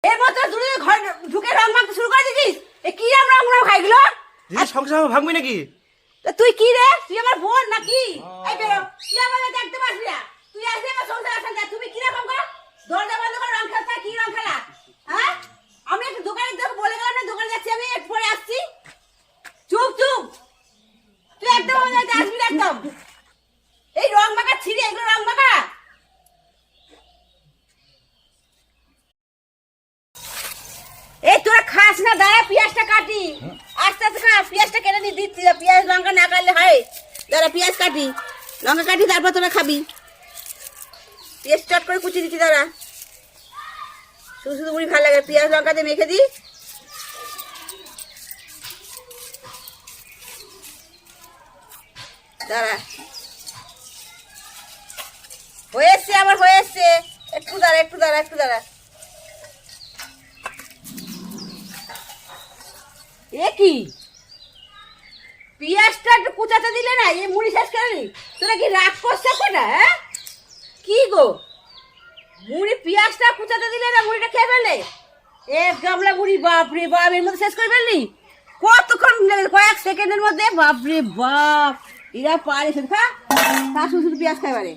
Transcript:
এর মতো দূরে ঘর ঢুকে রং মাখতে শুরু করে দিছিস। এ কি রং খাইগুলো? সংসার ভাঙবি নাকি? তুই কি রে? তুই আমার বোন নাকি? এই বেরো, তুই আমাদের দেখতে পারবি না। তুই আসলে আমার সংসার আসলে তুমি কি রকম কর? দরজা বন্ধ করে রং খেলতে কি রং খেলা? হ্যাঁ? আমি একটু দোকানে তোকে বলে গেলাম না দোকানে যাচ্ছি আমি একটু পরে আসছি। চুপ চুপ। তুই একদম আমাদের আসবি না একদম। এই রং মাখা ছিঁড়ে এগুলো রং মাখা। এই তোরা খাস না দাঁড়া পেঁয়াজটা কাটি। আস্তে আস্তে খা পেঁয়াজটা কেটে নি দিচ্ছি পেঁয়াজ লঙ্কা না কাটলে হয়। দাঁড়া পেঁয়াজ কাটি লঙ্কা কাটি তারপর তোরা খাবি। পেঁয়াজ চট করে কুচি দিচ্ছি দাঁড়া। শুধু শুধু মুড়ি ভালো লাগে পেঁয়াজ লঙ্কা দিয়ে মেখে দিই। দাঁড়া হয়ে এসছে আমার হয়ে এসছে। একটু দাঁড়া একটু দাঁড়া একটু দাঁড়া। এ কি পেঁয়াজটা একটু কুচাতে দিলে না এই মুড়ি শেষ করে নি। তোরা কি রাগ করছে কোটা? হ্যাঁ কি গো মুড়ি পেঁয়াজটা কুচাতে দিলে না মুড়িটা খেয়ে ফেলে? এক গামলা মুড়ি বাপরে বাপ এর মধ্যে শেষ করে ফেললি? কতক্ষণ কয়েক সেকেন্ডের মধ্যে? বাপরে বাপ এরা পারে খা তা শুধু পেঁয়াজ খাই পারে।